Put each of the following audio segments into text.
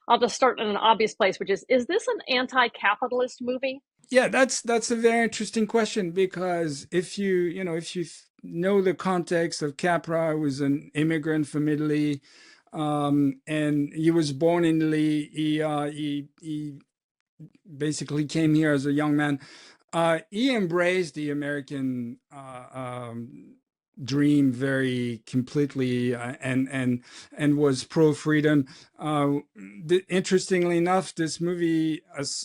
I'll just start in an obvious place, which is this an anti-capitalist movie? Yeah, that's a very interesting question because if you know the context of Capra, was an immigrant from Italy, and he was born in Italy. He basically came here as a young man. He embraced the American dream very completely, and was pro freedom. Interestingly enough, this movie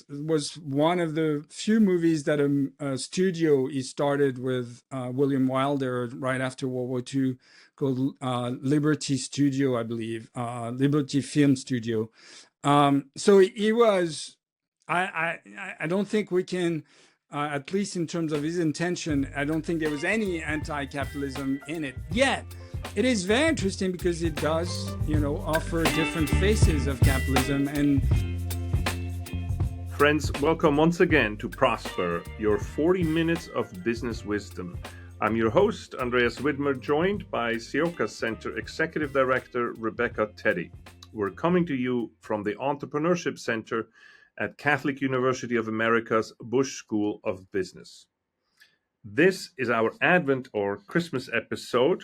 was one of the few movies that a studio he started with William Wilder right after World War II, called Liberty Studio, I believe, Liberty Film Studio. So he was. I don't think we can, at least in terms of his intention, I don't think there was any anti-capitalism in it yet. It is very interesting because it does, offer different faces of capitalism. And Friends, welcome once again to Prosper, your 40 minutes of business wisdom. I'm your host, Andreas Widmer, joined by Ciocca Center Executive Director Rebecca Teddy. We're coming to you from the Entrepreneurship Center at Catholic University of America's Bush School of Business. This is our Advent or Christmas episode,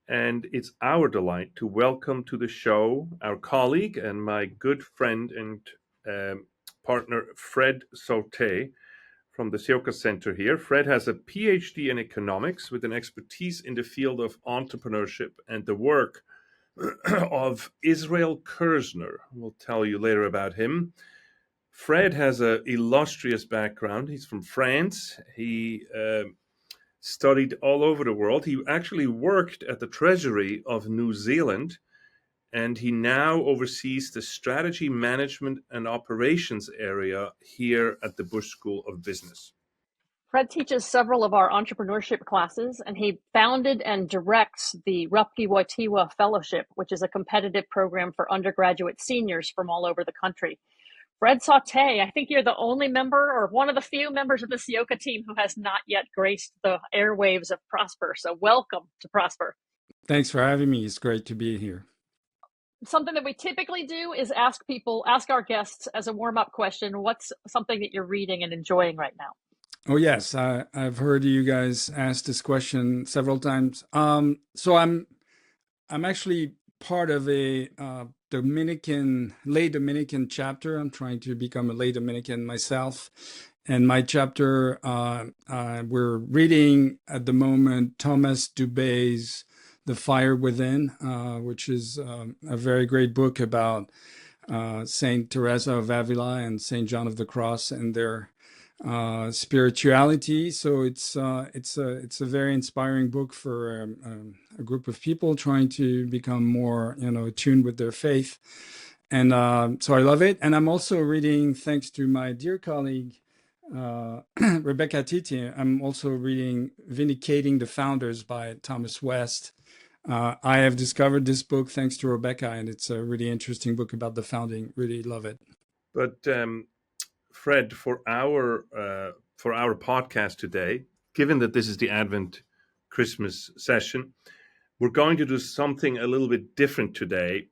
and it's our delight to welcome to the show our colleague and my good friend and partner, Fred Sautet from the Ciocca Center here. Fred has a PhD in economics with an expertise in the field of entrepreneurship and the work of Israel Kirzner. We'll tell you later about him. Fred has an illustrious background. He's from France. He studied all over the world. He actually worked at the Treasury of New Zealand, and he now oversees the strategy management and operations area here at the Bush School of Business. Fred teaches several of our entrepreneurship classes, and he founded and directs the Rupke Waitiwa Fellowship, which is a competitive program for undergraduate seniors from all over the country. Fred Sautet, I think you're the only member or one of the few members of the Ciocca team who has not yet graced the airwaves of Prosper. So welcome to Prosper. Thanks for having me. It's great to be here. Something that we typically do is ask our guests as a warm-up question, what's something that you're reading and enjoying right now? Oh yes, I've heard you guys ask this question several times. So I'm actually part of a lay Dominican chapter. I'm trying to become a lay Dominican myself, and my chapter, we're reading at the moment Thomas Dubé's "The Fire Within," which is a very great book about Saint Teresa of Avila and Saint John of the Cross and their spirituality. So it's a very inspiring book for a group of people trying to become more attuned with their faith, and so I love it. And I'm also reading, thanks to my dear colleague Rebecca Titi, I'm also reading "Vindicating the Founders" by Thomas West. I have discovered this book thanks to Rebecca, and it's a really interesting book about the founding. Really love it. But Fred, for our podcast today, given that this is the Advent Christmas session, we're going to do something a little bit different today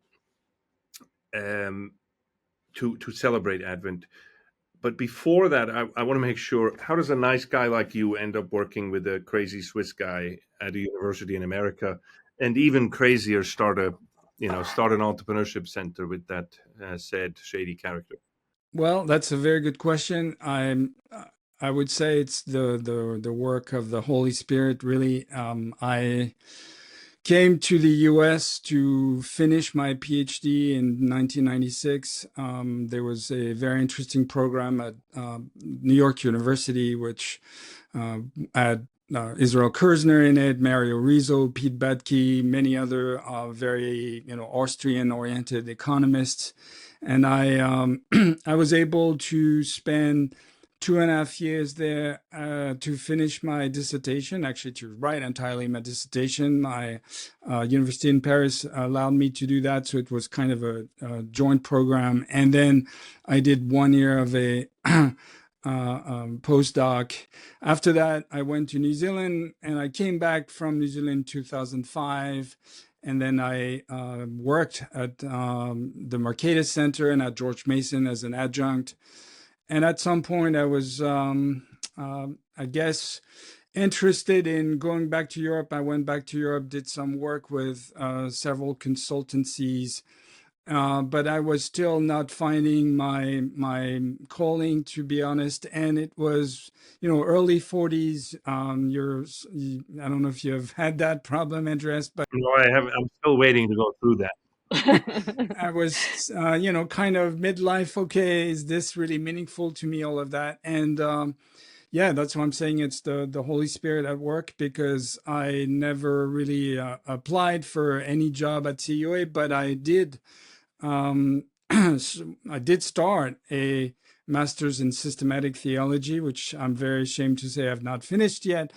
to celebrate Advent. But before that, I want to make sure, how does a nice guy like you end up working with a crazy Swiss guy at a university in America, and even crazier, start an entrepreneurship center with that said shady character? Well, that's a very good question. I would say it's the work of the Holy Spirit, really. I came to the US to finish my PhD in 1996. There was a very interesting program at New York University, which had Israel Kirzner in it, Mario Rizzo, Pete Badke, many other very Austrian-oriented economists. And I was able to spend 2.5 years there to finish my dissertation, actually to write entirely my dissertation. My university in Paris allowed me to do that, so it was kind of a joint program. And then I did 1 year of a postdoc. After that, I went to New Zealand, and I came back from New Zealand in 2005. And then I worked at the Ciocca Center and at George Mason as an adjunct. And at some point, I was, I guess, interested in going back to Europe. I went back to Europe, did some work with several consultancies, but I was still not finding my calling, to be honest. And it was, early 40s. I don't know if you've had that problem, Andreas, but No, I have. I'm still waiting to go through that. I was, kind of midlife. Okay, is this really meaningful to me? All of that, and yeah, that's why I'm saying it's the Holy Spirit at work, because I never really applied for any job at CUA, but I did. I did start a master's in systematic theology, which I'm very ashamed to say I've not finished yet.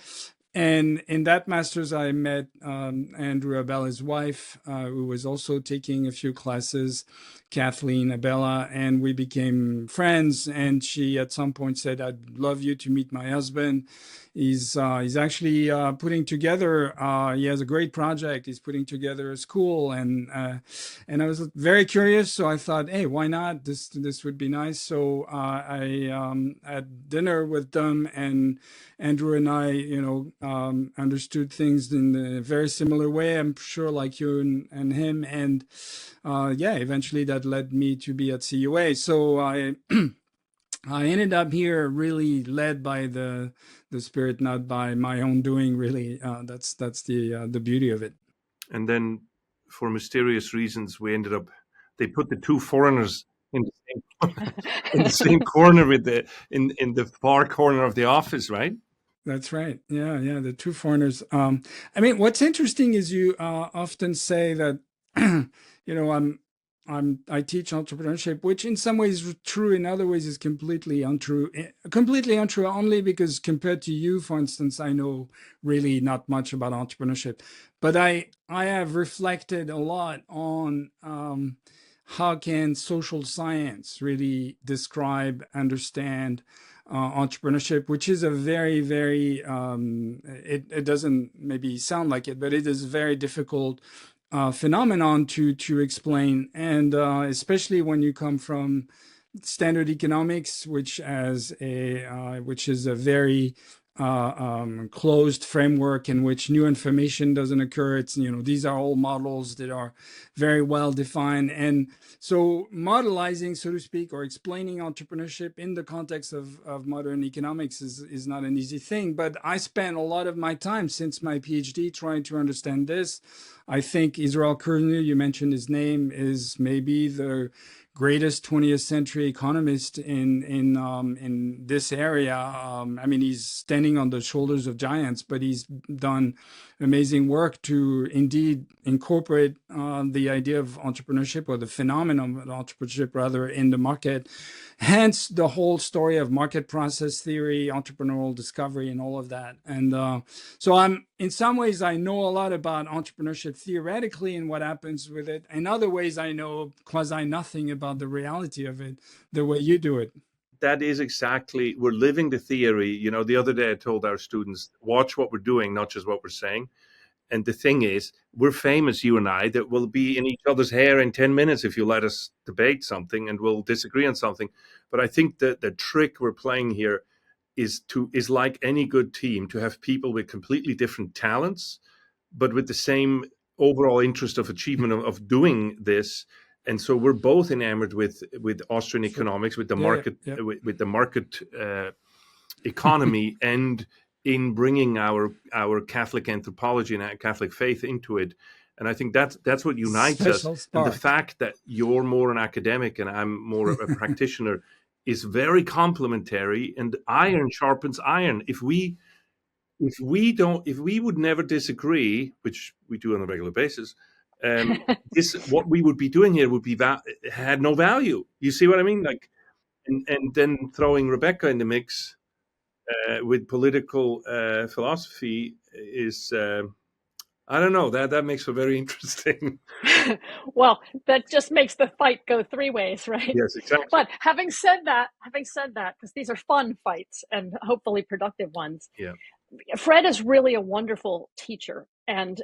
And in that master's, I met Andrew Abella's wife, who was also taking a few classes, Kathleen Abella, and we became friends. And she, at some point, said, "I'd love you to meet my husband. He's actually putting together. He has a great project. He's putting together a school, and I was very curious. So I thought, hey, why not? This would be nice. So I had dinner with them, and Andrew and I, understood things in a very similar way. I'm sure, like you and him, and yeah, eventually that led me to be at CUA. So I ended up here really led by the Spirit, not by my own doing. Really, that's the beauty of it. And then, for mysterious reasons, we ended up. They put the two foreigners in the same corner with in the far corner of the office, right? That's right. Yeah, the two foreigners. I mean, what's interesting is you often say that, I teach entrepreneurship, which in some ways is true, in other ways is completely untrue. Completely untrue only because compared to you, for instance, I know really not much about entrepreneurship. But I have reflected a lot on how can social science really describe, understand entrepreneurship, which is a very, very, it doesn't maybe sound like it, but it is a very difficult phenomenon to explain. And especially when you come from standard economics, which is a very closed framework in which new information doesn't occur. It's, these are all models that are very well defined. And so modelizing, so to speak, or explaining entrepreneurship in the context of modern economics is not an easy thing. But I spent a lot of my time since my PhD trying to understand this. I think Israel Kirzner, you mentioned his name, is maybe the greatest 20th century economist in this area. I mean, he's standing on the shoulders of giants, but he's done amazing work to indeed incorporate the idea of entrepreneurship, or the phenomenon of entrepreneurship rather, in the market. Hence the whole story of market process theory, entrepreneurial discovery, and all of that. And so in some ways, I know a lot about entrepreneurship theoretically and what happens with it. In other ways, I know quasi nothing about the reality of it, the way you do it. That is exactly, we're living the theory. The other day I told our students, watch what we're doing, not just what we're saying. And the thing is, we're famous, you and I, that we'll be in each other's hair in 10 minutes if you let us debate something, and we'll disagree on something. But I think that the trick we're playing here is like any good team, to have people with completely different talents, but with the same overall interest of achievement of doing this. And so we're both enamored with Austrian economics, with the market, with the market economy, and in bringing our Catholic anthropology and Catholic faith into it. And I think that's what unites us. And the fact that you're more an academic and I'm more of a practitioner is very complementary. And iron sharpens iron. If we would never disagree, which we do on a regular basis, what we would be doing here would be had no value. You see what I mean? Like, and then throwing Rebecca in the mix with political philosophy is, I don't know, that makes it very interesting. Well, that just makes the fight go three ways, right? Yes, exactly. But having said that, because these are fun fights and hopefully productive ones, yeah. Fred is really a wonderful teacher. And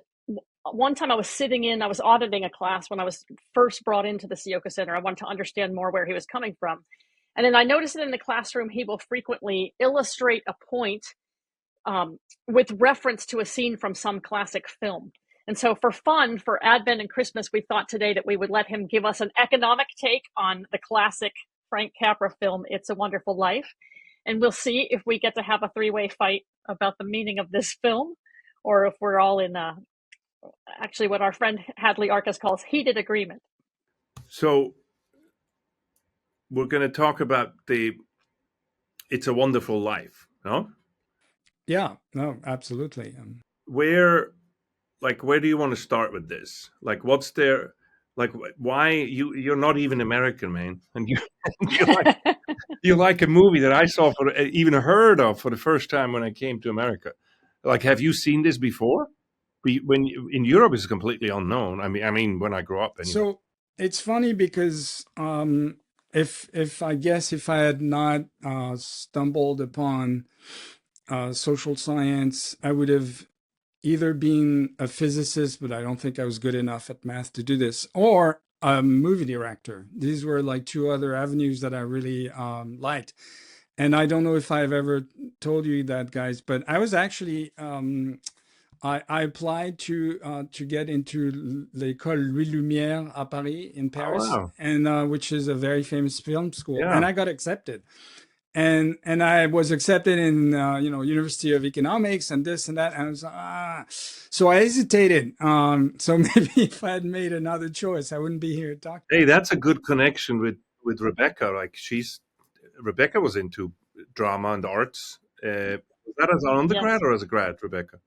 one time I was auditing a class when I was first brought into the Ciocca Center. I wanted to understand more where he was coming from. And then I noticed that in the classroom, he will frequently illustrate a point with reference to a scene from some classic film. And so for fun, for Advent and Christmas, we thought today that we would let him give us an economic take on the classic Frank Capra film, It's a Wonderful Life. And we'll see if we get to have a three-way fight about the meaning of this film, or if we're all in actually what our friend Hadley Arcus calls heated agreement. So we're going to talk about It's a Wonderful Life, no? Yeah, no, absolutely. Where do you want to start with this? Like, what's there? Like, why you're not even American, man, and you like a movie that I saw even heard of for the first time when I came to America. Like, have you seen this before? When in Europe, it's completely unknown. I mean, when I grew up, anyway. So it's funny because if I had not stumbled upon social science, I would have either been a physicist, but I don't think I was good enough at math to do this, or a movie director. These were like two other avenues that I really liked. And I don't know if I've ever told you that, guys, but I was actually I applied to get into l'École Louis Lumière à Paris in Paris, wow. and which is a very famous film school, Yeah. and I got accepted. And I was accepted in University of Economics and this and that, and I was so I hesitated. So maybe if I had made another choice, I wouldn't be here talking. Hey, that's a good connection with Rebecca. Like Rebecca was into drama and arts. Was that as an undergrad or as a grad, Rebecca?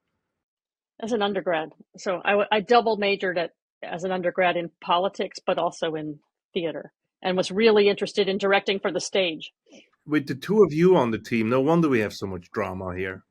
As an undergrad. So I double majored as an undergrad in politics, but also in theater, and was really interested in directing for the stage. With the two of you on the team, no wonder we have so much drama here.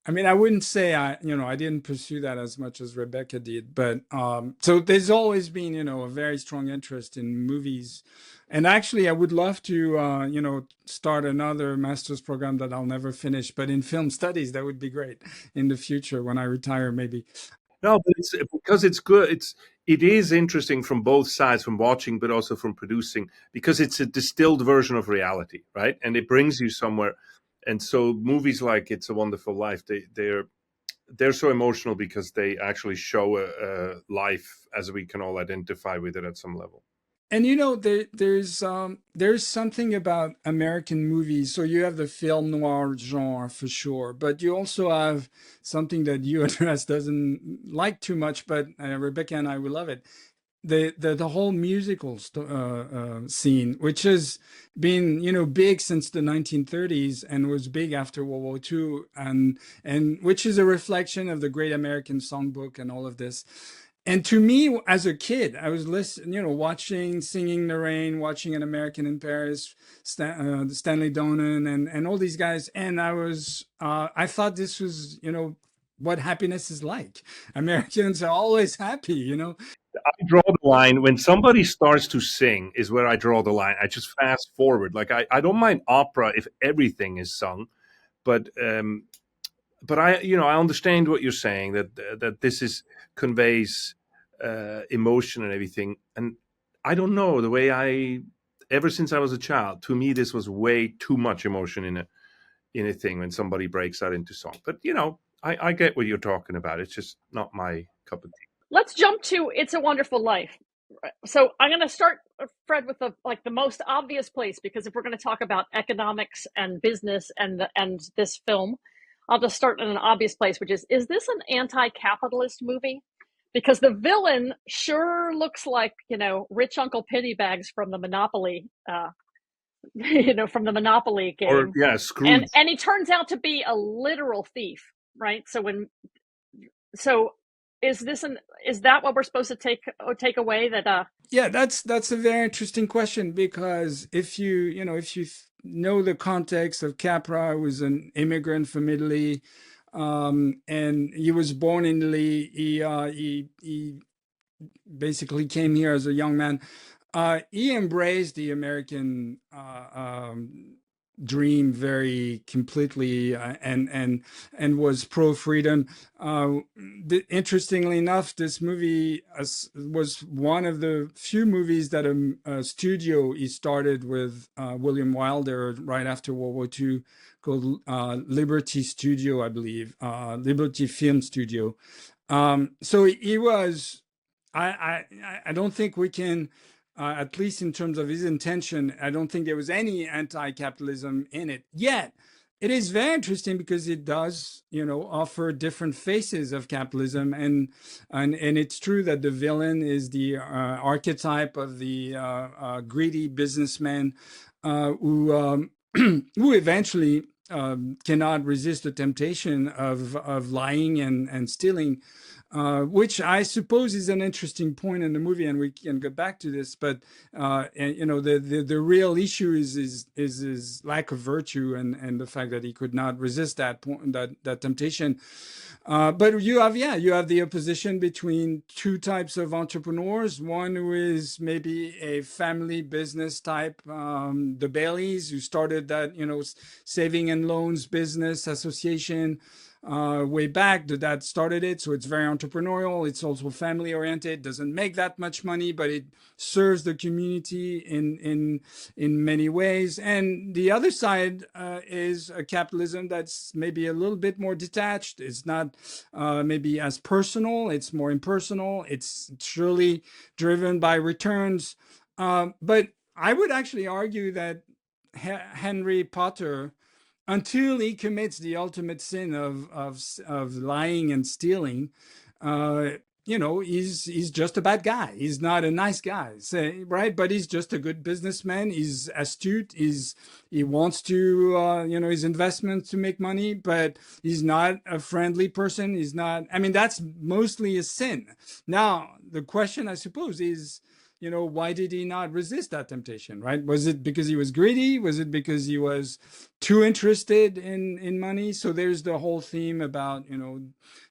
I mean, I wouldn't say I didn't pursue that as much as Rebecca did, but so there's always been, a very strong interest in movies. And actually, I would love to, start another master's program that I'll never finish, but in film studies, that would be great in the future when I retire, maybe. No, but it's because it's good. It is interesting from both sides, from watching, but also from producing, because it's a distilled version of reality, right? And it brings you somewhere. And so movies like It's a Wonderful Life, they're so emotional because they actually show a life as we can all identify with it at some level. And there's something about American movies. So you have the film noir genre for sure, but you also have something that you Andreas doesn't like too much, but Rebecca and I will love it. The whole musical scene, which has been big since the 1930s and was big after World War II, and which is a reflection of the Great American Songbook and all of this. And to me, as a kid, I was listening, watching Singing in the Rain, watching An American in Paris, Stanley Donen, and all these guys. And I thought this was, what happiness is like. Americans are always happy, I draw the line when somebody starts to sing is where I draw the line. I just fast forward. Like I don't mind opera if everything is sung, but I understand what you're saying, that this conveys emotion and everything. And I don't know, the way ever since I was a child, to me this was way too much emotion in a thing when somebody breaks out into song. But I get what you're talking about. It's just not my cup of tea. Let's jump to It's a Wonderful Life. So I'm going to start, Fred, with the most obvious place, because if we're going to talk about economics and business and this film, I'll just start in an obvious place, which is this an anti-capitalist movie? Because the villain sure looks like, rich Uncle Pennybags from the Monopoly, from the Monopoly game. Or, yeah, Scrooge. And he turns out to be a literal thief, right? So is that what we're supposed to take away? That Yeah, that's a very interesting question, because if you know the context of Capra, who was an immigrant from Italy, and he was born in Italy. He basically came here as a young man. He embraced the American dream very completely, and was pro freedom. Interestingly enough, this movie was one of the few movies that a studio he started with William Wilder right after World War II, called Liberty Studio, I believe, Liberty Film Studio. So he was. I don't think we can, at least in terms of his intention, I don't think there was any anti-capitalism in it. Yet, it is very interesting because it does, offer different faces of capitalism, and it's true that the villain is the archetype of the greedy businessman who who eventually cannot resist the temptation of lying and stealing, which I suppose is an interesting point in the movie, and we can go back to this. But the real issue is his lack of virtue, and the fact that he could not resist that temptation. But you have the opposition between two types of entrepreneurs. One who is maybe a family business type, the Baileys, who started that saving and loans business association way back. The dad started it, so it's very entrepreneurial. It's also family oriented. Doesn't make that much money, but it serves the community in many ways. And the other side is a capitalism that's maybe a little bit more detached. It's not maybe as personal. It's more impersonal. It's surely driven by returns. But I would actually argue that Henry Potter, until he commits the ultimate sin of lying and stealing, he's just a bad guy. He's not a nice guy, right? But he's just a good businessman. He's astute. He wants to, his investments to make money, but he's not a friendly person. He's not. I mean, that's mostly a sin. Now, the question, I suppose, is, why did he not resist that temptation, right? Was it because he was greedy? Was it because he was too interested in money? So there's the whole theme about,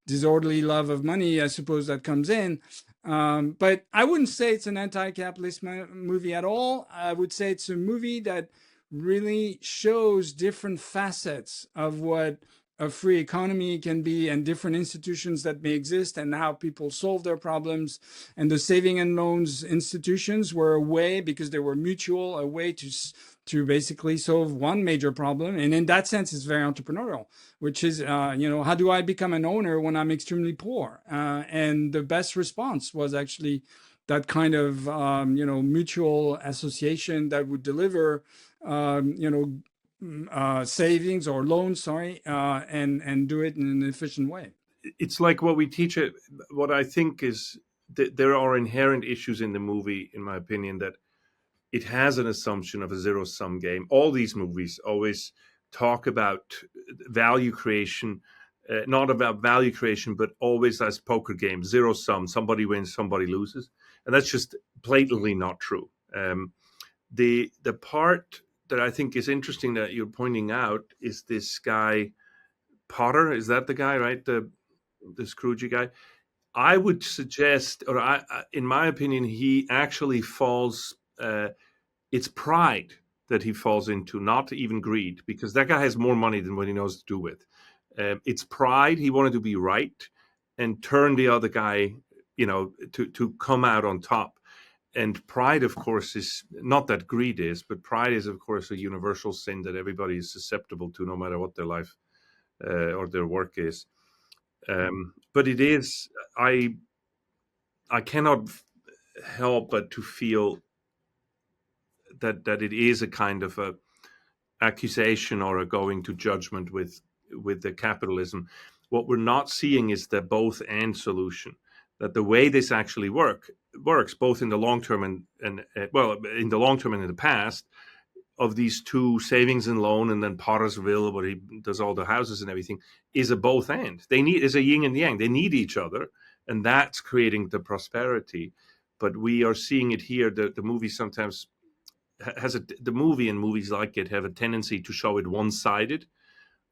disorderly love of money, I suppose, that comes in. But I wouldn't say it's an anti-capitalist movie at all. I would say it's a movie that really shows different facets of what a free economy can be, and different institutions that may exist, and how people solve their problems. And the saving and loans institutions were a way, because they were mutual, a way to basically solve one major problem. And in that sense, it's very entrepreneurial, which is, how do I become an owner when I'm extremely poor? And the best response was actually that kind of, mutual association that would deliver, savings or loans, and do it in an efficient way. It's like what we teach. What I think is that there are inherent issues in the movie, in my opinion, that it has an assumption of a zero-sum game. All these movies always talk about value creation, not about value creation, but always as poker games, zero-sum. Somebody wins, somebody loses. And that's just blatantly not true. The part that I think is interesting that you're pointing out is this guy, Potter. Is that the guy, right? The Scroogey guy. I would suggest, or in my opinion, he actually falls. It's pride that he falls into, not even greed, because that guy has more money than what he knows to do with. It's pride. He wanted to be right and turn the other guy, to come out on top. And pride, of course, is not that greed is, but pride is, of course, a universal sin that everybody is susceptible to, no matter what their life or their work is. But it is, I cannot help but to feel that it is a kind of a accusation or a going to judgment with the capitalism. What we're not seeing is the both and solution. That the way this actually works both in the long term and in the long term and in the past, of these two, savings and loan, and then Pottersville, where he does all the houses and everything, is a both and. Is a yin and yang. They need each other, and that's creating the prosperity. But we are seeing it here. The movie sometimes the movie and movies like it have a tendency to show it one-sided.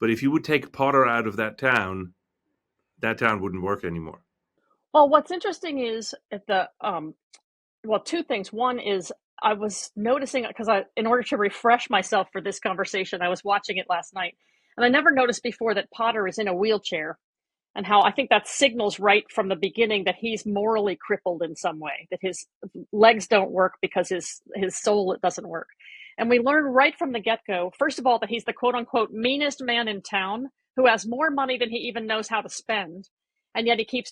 But if you would take Potter out of that town wouldn't work anymore. Well, what's interesting is two things. One is I was noticing, because in order to refresh myself for this conversation, I was watching it last night, and I never noticed before that Potter is in a wheelchair, and how I think that signals right from the beginning that he's morally crippled in some way, that his legs don't work because his soul doesn't work. And we learn right from the get-go, first of all, that he's the quote-unquote meanest man in town, who has more money than he even knows how to spend. And yet he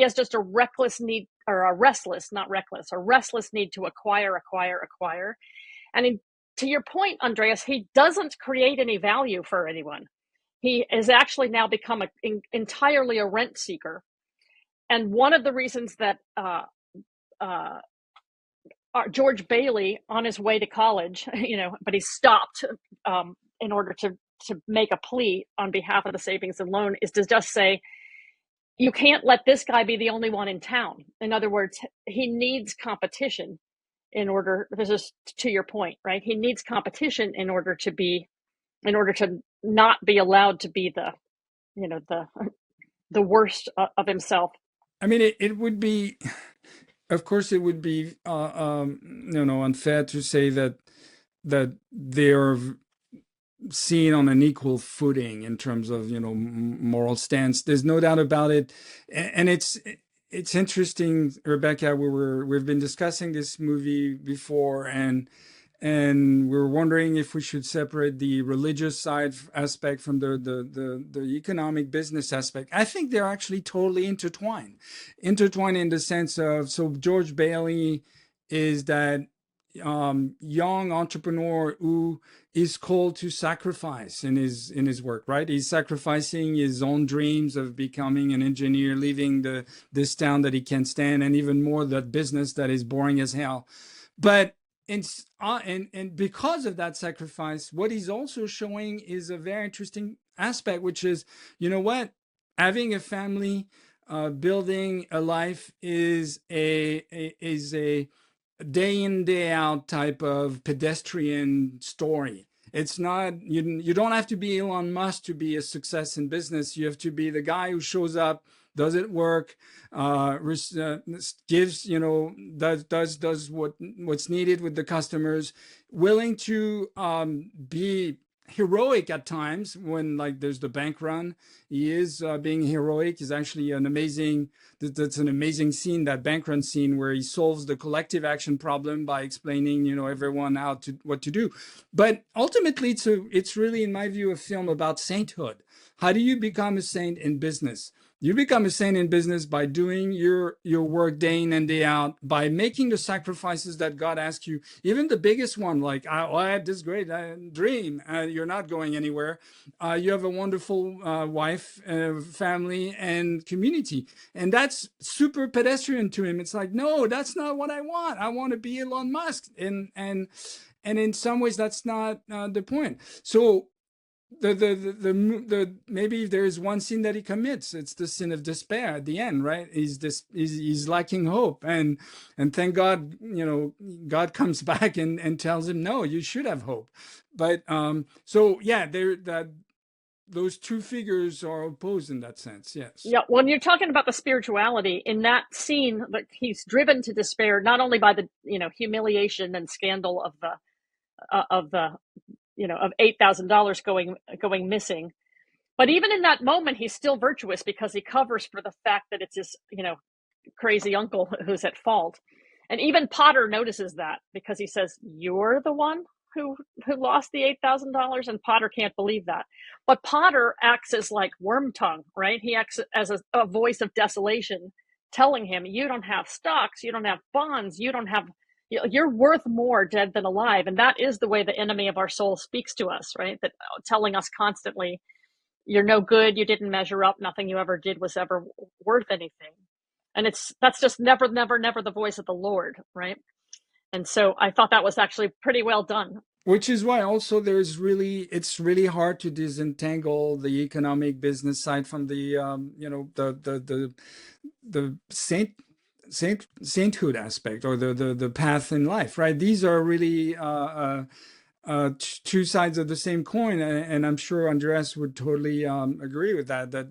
has just a reckless need, or a restless, not reckless, a restless need to acquire. And to your point, Andreas, he doesn't create any value for anyone. He has actually now become entirely a rent seeker. And one of the reasons that George Bailey, on his way to college, but he stopped in order to make a plea on behalf of the savings and loan, is to just say, you can't let this guy be the only one in town. In other words, he needs competition in order, this is to your point, right? He needs competition in order to not be allowed to be the worst of himself. I mean, it would be, of course, it would be, unfair to say that they're seen on an equal footing in terms of moral stance. There's no doubt about it, and it's interesting, Rebecca. We've been discussing this movie before, and we're wondering if we should separate the religious side aspect from the economic business aspect. I think they're actually totally intertwined in the sense of, so George Bailey is that young entrepreneur who is called to sacrifice in his work, right? He's sacrificing his own dreams of becoming an engineer, leaving this town that he can't stand, and even more that business that is boring as hell. But and because of that sacrifice, what he's also showing is a very interesting aspect, which is, what, having a family, building a life is a day in, day out type of pedestrian story. It's not, you don't have to be Elon Musk to be a success in business. You have to be the guy who shows up, does it work, gives, does what's needed with the customers, willing to be heroic at times when, like, there's the bank run. He is being heroic. Is actually an amazing, that's an amazing scene, that bank run scene, where he solves the collective action problem by explaining, everyone what to do. But ultimately, it's really, in my view, a film about sainthood. How do you become a saint in business? You become a saint in business by doing your work day in and day out, by making the sacrifices that God asks you, even the biggest one, like, I had this great dream. You're not going anywhere. You have a wonderful wife, family, and community. And that's super pedestrian to him. It's like, no, that's not what I want. I want to be Elon Musk. And in some ways, that's not the point. So the maybe there is one sin that he commits. It's the sin of despair at the end, right? He's lacking hope, and thank God, God comes back and tells him, no, you should have hope. But so yeah, those two figures are opposed in that sense. Yes. Yeah. When you're talking about the spirituality in that scene, like, he's driven to despair not only by the humiliation and scandal of the of $8,000 going missing, but even in that moment, he's still virtuous, because he covers for the fact that it's his crazy uncle who's at fault. And even Potter notices that, because he says, "You're the one who lost the $8,000," and Potter can't believe that. But Potter acts as like worm tongue, right? He acts as a voice of desolation, telling him, "You don't have stocks, you don't have bonds, you're worth more dead than alive." And that is the way the enemy of our soul speaks to us, right? That telling us constantly, you're no good, you didn't measure up, nothing you ever did was ever worth anything. And that's just never the voice of the Lord, right? And so I thought that was actually pretty well done. Which is why also it's really hard to disentangle the economic business side from the the sainthood aspect, or the path in life, right? These are really two sides of the same coin, and I'm sure Andreas would totally agree with that. That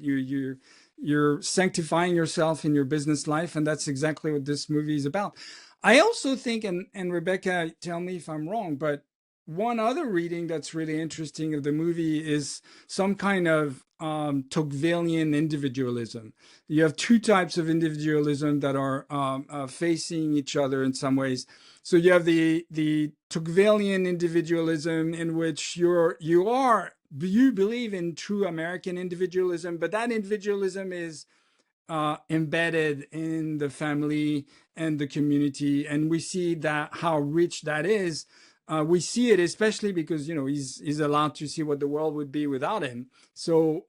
you're sanctifying yourself in your business life, and that's exactly what this movie is about. I also think, and Rebecca, tell me if I'm wrong, but one other reading that's really interesting of the movie is some kind of Tocquevillian individualism. You have two types of individualism that are facing each other in some ways. So you have the Tocquevillian individualism in which you believe in true American individualism, but that individualism is embedded in the family and the community, and we see that how rich that is. We see it especially because he's allowed to see what the world would be without him. So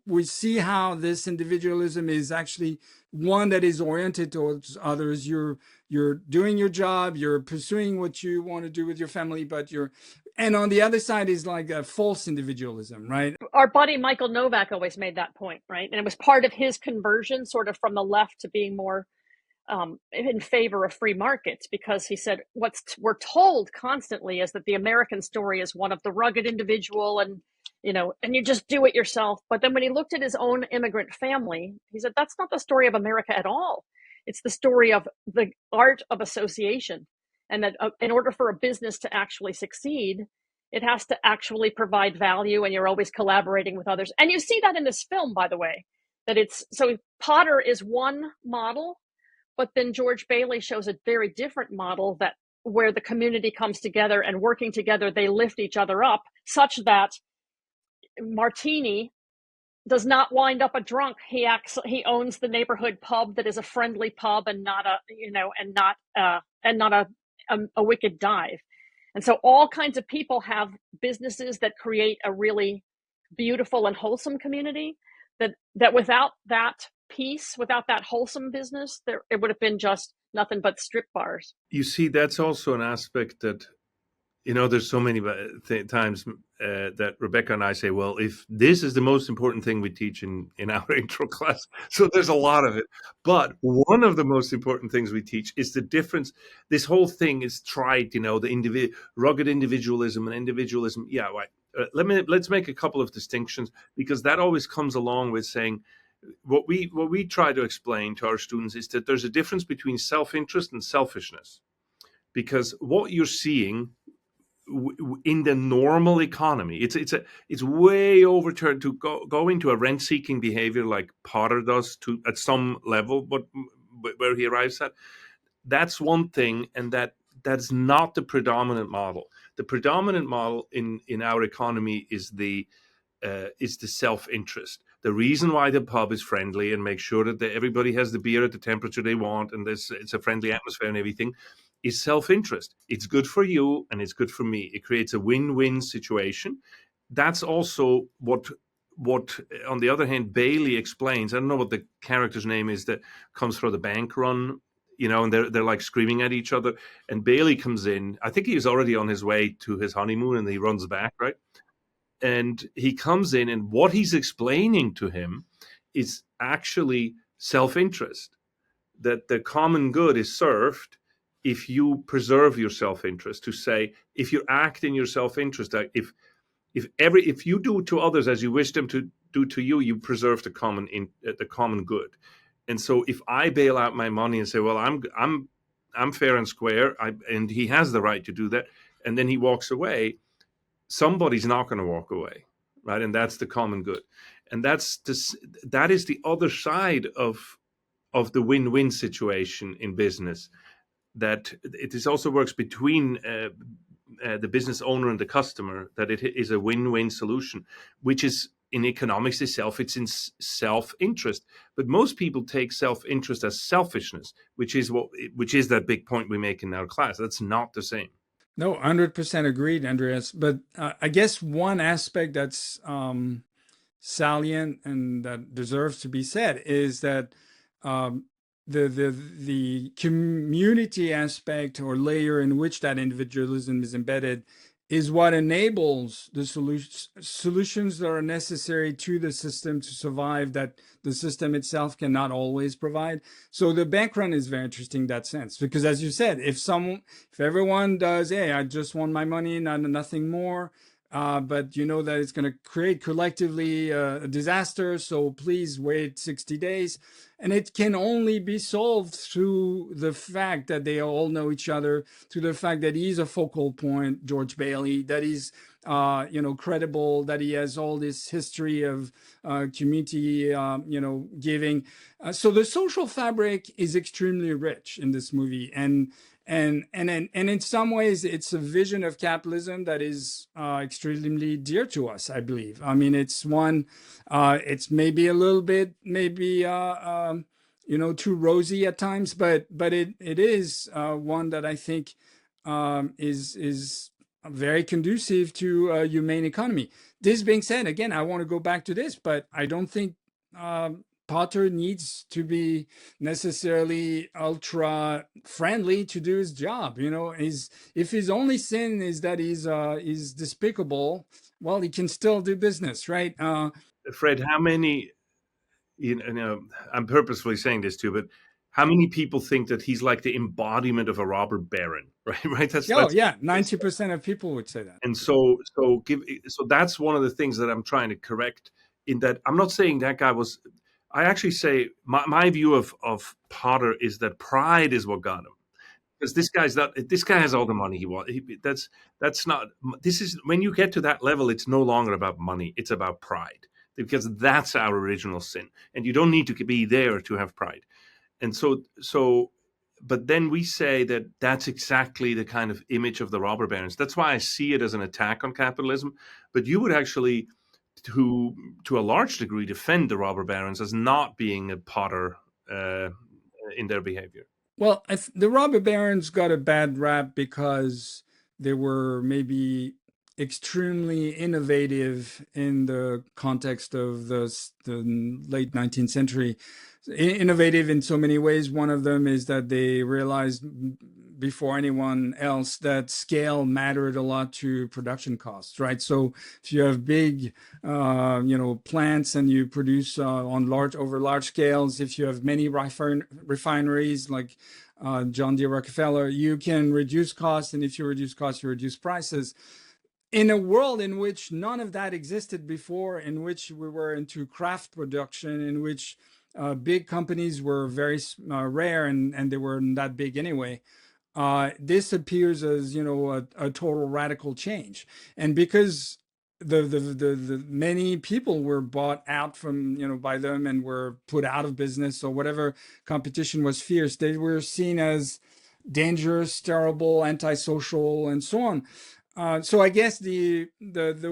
we see how this individualism is actually one that is oriented towards others. You're doing your job, you're pursuing what you want to do with your family, but and on the other side is like a false individualism, right? Our buddy Michael Novak always made that point, right? And it was part of his conversion, sort of from the left to being more in favor of free markets, because he said we're told constantly is that the American story is one of the rugged individual, and and you just do it yourself. But then when he looked at his own immigrant family, he said that's not the story of America at all. It's the story of the art of association, and that in order for a business to actually succeed, it has to actually provide value, and you're always collaborating with others. And you see that in this film, by the way, that it's so Potter is one model, but then George Bailey shows a very different model that where the community comes together and working together, they lift each other up such that Martini does not wind up a drunk. He owns the neighborhood pub that is a friendly pub and not a wicked dive. And so all kinds of people have businesses that create a really beautiful and wholesome community that without that piece, without that wholesome business, it would have been just nothing but strip bars. You see, that's also an aspect that, there's so many times that Rebecca and I say, well, if this is the most important thing we teach in our intro class, so there's a lot of it. But one of the most important things we teach is the difference. This whole thing is trite, the rugged individualism and individualism. Yeah, right. Let's make a couple of distinctions, because that always comes along with saying, what we try to explain to our students is that there's a difference between self-interest and selfishness, because what you're seeing in the normal economy, it's way overturned to go into a rent-seeking behavior like Potter does at some level, but where he arrives at, that's one thing, and that's not the predominant model. The predominant model in our economy is the self-interest. The reason why the pub is friendly and make sure that everybody has the beer at the temperature they want and it's a friendly atmosphere and everything is self-interest. It's good for you and it's good for me. It creates a win-win situation. That's also what on the other hand, Bailey explains. I don't know what the character's name is that comes for the bank run, and they're like screaming at each other. And Bailey comes in. I think he was already on his way to his honeymoon and he runs back, right? And he comes in, and what he's explaining to him is actually self-interest, that the common good is served if you preserve your self-interest. To say, if you act in your self-interest, that if you do to others as you wish them to do to you, you preserve the common good. And so if I bail out my money and say, well, I'm fair and square, and he has the right to do that, and then he walks away, somebody's not going to walk away, right? And that's the common good. And that is the other side of the win-win situation in business, that it also works between the business owner and the customer, that it is a win-win solution, which is in economics itself, it's in self-interest. But most people take self-interest as selfishness, which is that big point we make in our class. That's not the same. No, 100% agreed, Andreas. But I guess one aspect that's salient and that deserves to be said is that the community aspect or layer in which that individualism is embedded is what enables the solutions that are necessary to the system to survive, that the system itself cannot always provide. So the bank run is very interesting in that sense, because as you said, if everyone does, hey, I just want my money, nothing more, but you know that it's going to create collectively a disaster. So please wait 60 days. And it can only be solved through the fact that they all know each other, through the fact that he's a focal point, George Bailey, that he's credible, that he has all this history of community, giving. So the social fabric is extremely rich in this movie, and in some ways, it's a vision of capitalism that is extremely dear to us, I believe. I mean, it's one. It's maybe a little bit, too rosy at times, but it is one that I think is very conducive to a humane economy. This being said, again, I want to go back to this, but I don't think Potter needs to be necessarily ultra friendly to do his job. If his only sin is that he's despicable, well, he can still do business, right? Fred, how many, I'm purposefully saying this too, but how many people think that he's like the embodiment of a robber baron, right? Right. That's 90% of people would say that. And so that's one of the things that I'm trying to correct. In that, I'm not saying that guy was. I actually say my view of Potter is that pride is what got him, because this guy's not. This guy has all the money he wants. That's not. This is when you get to that level, it's no longer about money. It's about pride, because that's our original sin, and you don't need to be there to have pride. And so, but then we say that that's exactly the kind of image of the robber barons. That's why I see it as an attack on capitalism. But you would actually, to a large degree, defend the robber barons as not being a Potter in their behavior. Well, the robber barons got a bad rap because they were maybe extremely innovative in the context of the late 19th century. Innovative in so many ways. One of them is that they realized before anyone else that scale mattered a lot to production costs, right? So if you have big, plants and you produce over large scales, if you have many refineries like John D. Rockefeller, you can reduce costs, and if you reduce costs, you reduce prices. In a world in which none of that existed before, in which we were into craft production, in which big companies were very rare and they weren't that big anyway, this appears as a total radical change. And because the many people were bought out from by them and were put out of business, or whatever, competition was fierce, they were seen as dangerous, terrible, antisocial, and so on. So I guess the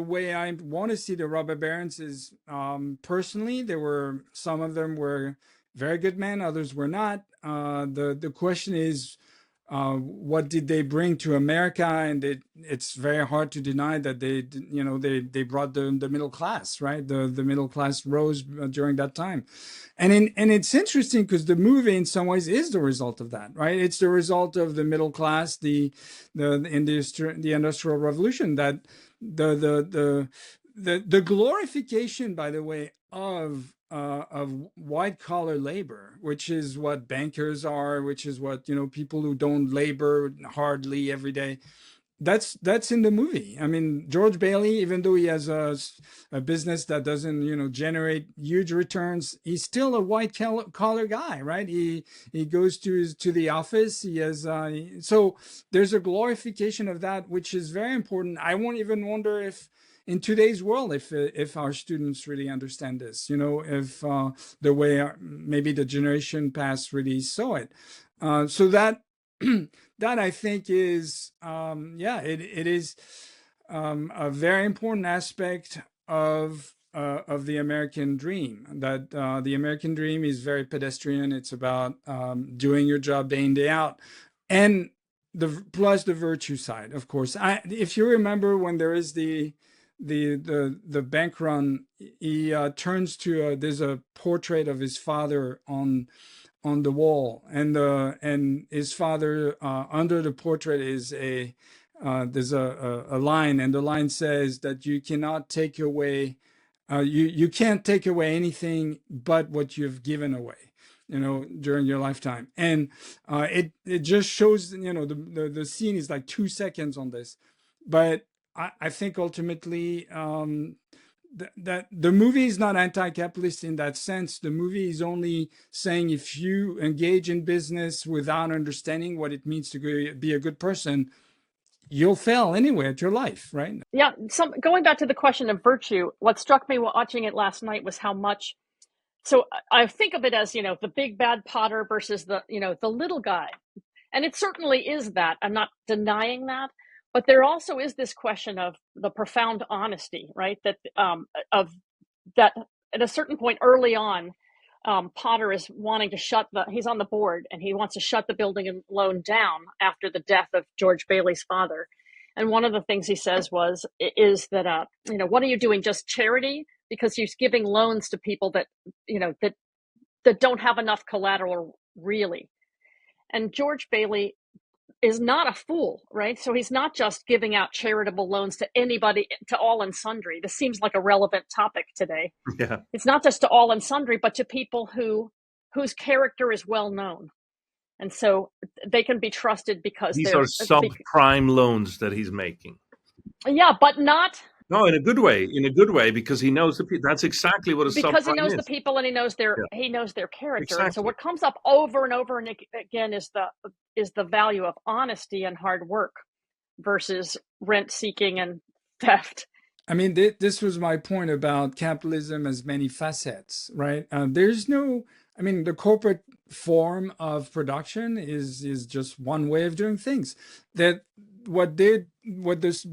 way I want to see the robber barons is, personally, some of them were very good men, others were not. The question is, what did they bring to America? And it's very hard to deny that they brought the middle class, right? The middle class rose during that time. And it's interesting because the movie in some ways is the result of that, right? It's the result of the middle class, the industrial revolution, that the glorification, by the way, of white collar labor, which is what bankers are, which is what people who don't labor hardly every day. That's in the movie. I mean, George Bailey, even though he has a business that doesn't generate huge returns, he's still a white collar guy, right? He goes to the office. He has so there's a glorification of that, which is very important. I won't even wonder if in today's world, if our students really understand this, if the way maybe the generation past really saw it, so that that I think is, it is a very important aspect of the American dream. That the American dream is very pedestrian. It's about doing your job day in, day out, and plus the virtue side, of course. If you remember, when there is the bank run, he turns to there's a portrait of his father on the wall, and his father, under the portrait is there's a line, and the line says that you cannot take away you can't take away anything but what you've given away during your lifetime. And it just shows, the scene is like 2 seconds on this, but I think ultimately that the movie is not anti-capitalist in that sense. The movie is only saying if you engage in business without understanding what it means to be a good person, you'll fail anyway at your life, right? Yeah. Going back to the question of virtue, what struck me watching it last night was how much. So I think of it as, the big bad Potter versus the little guy. And it certainly is that. I'm not denying that. But there also is this question of the profound honesty, right? That that at a certain point early on, Potter is wanting to he's on the board and he wants to shut the building and loan down after the death of George Bailey's father. And one of the things he says is that, what are you doing? Just charity? Because he's giving loans to people that, that don't have enough collateral, really. And George Bailey is not a fool, right? So he's not just giving out charitable loans to anybody, to all and sundry. This seems like a relevant topic today. Yeah. It's not just to all and sundry, but to people whose character is well known. And so they can be trusted because these are subprime loans that he's making. Yeah, but not. No, in a good way, because he knows the people. That's exactly what a subprime is. Because he knows the people and he knows their character. Exactly. And so what comes up over and over and again is the value of honesty and hard work versus rent seeking and theft. I mean, this was my point about capitalism as many facets, right? There's no, I mean, the corporate form of production is just one way of doing things. That what this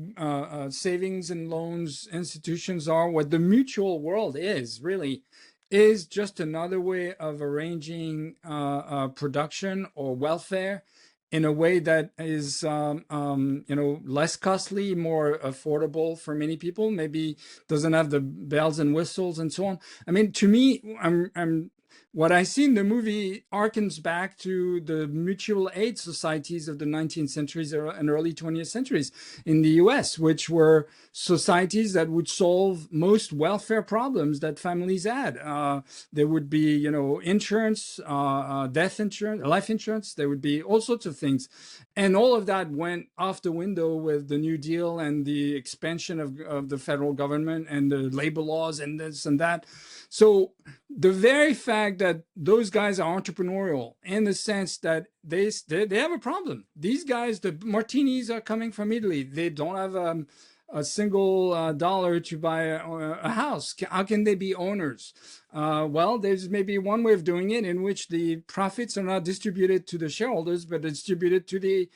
savings and loans institutions are, what the mutual world is really, is just another way of arranging production or welfare in a way that is, less costly, more affordable for many people. Maybe doesn't have the bells and whistles and so on. I mean, to me, what I see in the movie harkens back to the mutual aid societies of the 19th centuries and early 20th centuries in the US, which were societies that would solve most welfare problems that families had. There would be, insurance, death insurance, life insurance. There would be all sorts of things. And all of that went off the window with the New Deal and the expansion of the federal government and the labor laws and this and that. So the very fact that those guys are entrepreneurial in the sense that they have a problem. These guys, the martinis are coming from Italy. They don't have a single dollar to buy a house. How can they be owners? Well, there's maybe one way of doing it in which the profits are not distributed to the shareholders, but distributed to the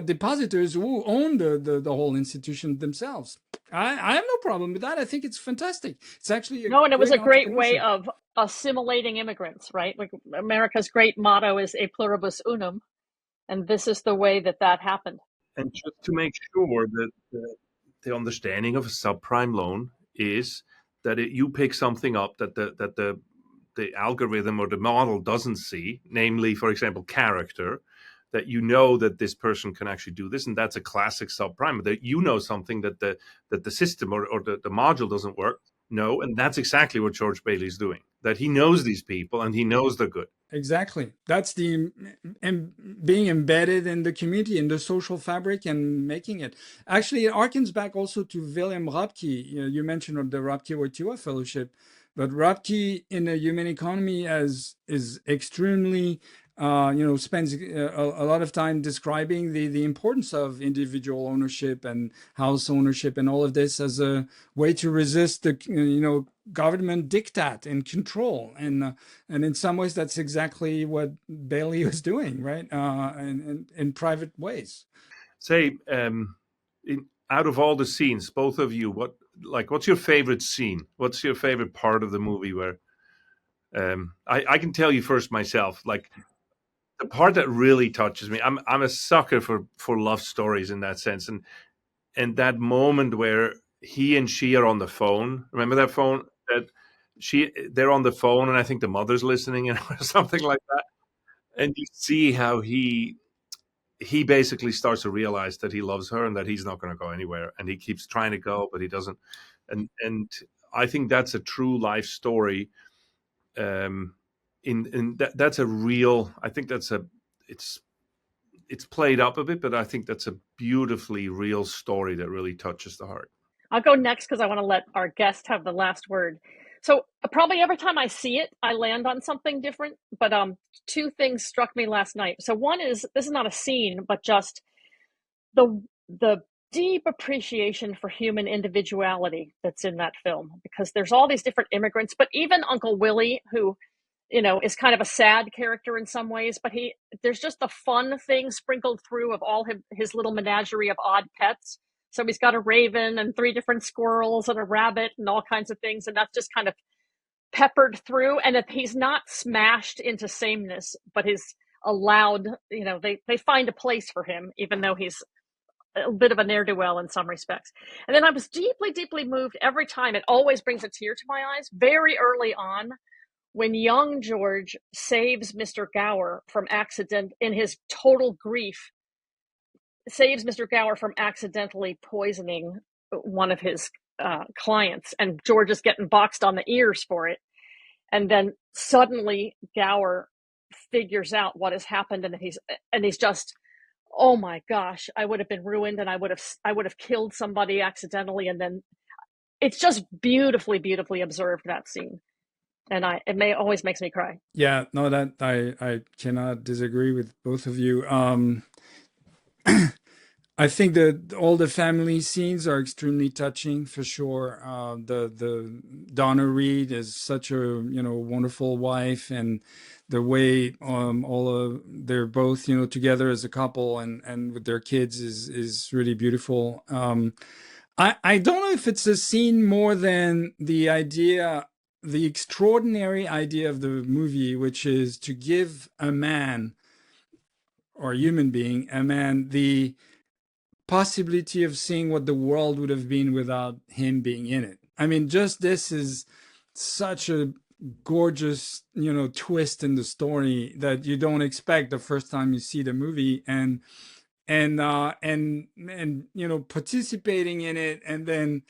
depositors who own the whole institution themselves. I have no problem with that. I think it's fantastic. It's actually and it was a great way of assimilating immigrants, right? Like America's great motto is "E pluribus unum," and this is the way that happened. And just to make sure that the understanding of a subprime loan is that you pick something up that the algorithm or the model doesn't see, namely, for example, character. That that this person can actually do this, and that's a classic subprime. That something that the system or the module doesn't work. No, and that's exactly what George Bailey's doing. That he knows these people and he knows they're good. Exactly. That's the being embedded in the community, in the social fabric, and making it. Actually, it harkens back also to William Röpke. You mentioned the Röpke-Wojtyła Fellowship, but Röpke in the human economy is extremely spends a lot of time describing the importance of individual ownership and house ownership and all of this as a way to resist the government diktat and control. And in some ways, that's exactly what Bailey was doing, right? In private ways. Say, out of all the scenes, both of you, what's your favorite scene? What's your favorite part of the movie where? I can tell you first myself, like. The part that really touches me, I'm a sucker for love stories in that sense, and that moment where he and she are on the phone. Remember that phone? They're on the phone, and I think the mother's listening, or something like that. And you see how he basically starts to realize that he loves her and that he's not going to go anywhere, and he keeps trying to go, but he doesn't. And I think that's a true life story. That's a real. I think it's it's played up a bit, but I think that's a beautifully real story that really touches the heart. I'll go next because I want to let our guest have the last word. So probably every time I see it, I land on something different. But two things struck me last night. So one is, this is not a scene, but just the deep appreciation for human individuality that's in that film, because there's all these different immigrants, but even Uncle Willie, who, you know, is kind of a sad character in some ways, but there's just the fun thing sprinkled through of all his little menagerie of odd pets. So he's got a raven and 3 different squirrels and a rabbit and all kinds of things. And that's just kind of peppered through. And if he's not smashed into sameness, but he's allowed, you know, they find a place for him, even though he's a bit of a ne'er-do-well in some respects. And then I was deeply, deeply moved every time. It always brings a tear to my eyes very early on when young George saves Mr. Gower from accident in his total grief, saves Mr. Gower from accidentally poisoning one of his clients, and George is getting boxed on the ears for it. And then suddenly Gower figures out what has happened, and he's just, oh my gosh, I would have been ruined, and I would have killed somebody accidentally. And then it's just beautifully, beautifully observed, that scene. And always makes me cry. Yeah, no, that I cannot disagree with both of you. I think that all the family scenes are extremely touching for sure. The Donna Reed is such a wonderful wife, and the way they're both together as a couple and with their kids is really beautiful. I don't know if it's a scene more than the extraordinary idea of the movie, which is to give a man or a human being, the possibility of seeing what the world would have been without him being in it. I mean, just this is such a gorgeous, twist in the story that you don't expect the first time you see the movie, and participating in it, and then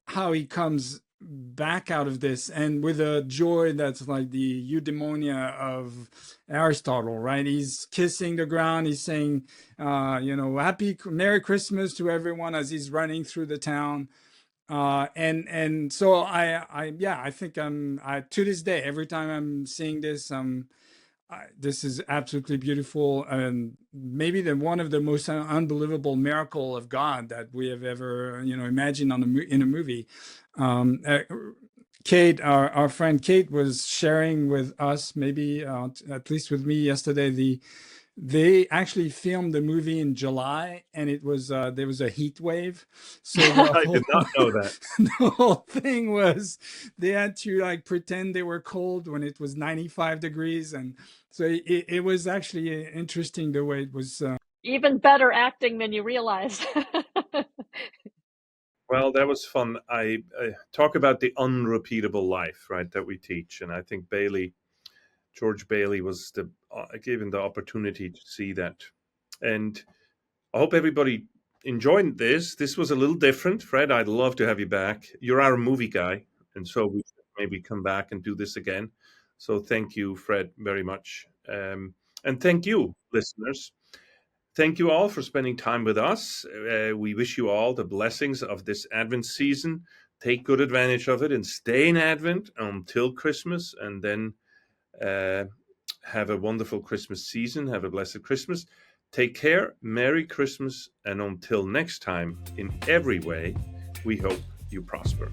how he comes back out of this, and with a joy that's like the eudaimonia of Aristotle, right? He's kissing the ground, he's saying happy Merry Christmas to everyone as he's running through the town. And so I think to this day, every time I'm seeing this, this is absolutely beautiful, and maybe one of the most unbelievable miracle of God that we have ever imagined in a movie. Kate, our friend Kate, was sharing with us, maybe at least with me yesterday, they actually filmed the movie in July, and it was there was a heat wave. So I did not know that. The whole thing was they had to pretend they were cold when it was 95 degrees, and so it was actually interesting the way it was. Even better acting than you realized. Well, that was fun. I talk about the unrepeatable life, right, that we teach, and I think George Bailey was given the opportunity to see that. And I hope everybody enjoyed this. This was a little different. Fred, I'd love to have you back. You're our movie guy, and so we should maybe come back and do this again. So thank you, Fred, very much. And thank you, listeners. Thank you all for spending time with us. We wish you all the blessings of this Advent season. Take good advantage of it and stay in Advent until Christmas, and then have a wonderful Christmas season. Have a blessed Christmas. Take care. Merry Christmas. And until next time, in every way, we hope you prosper.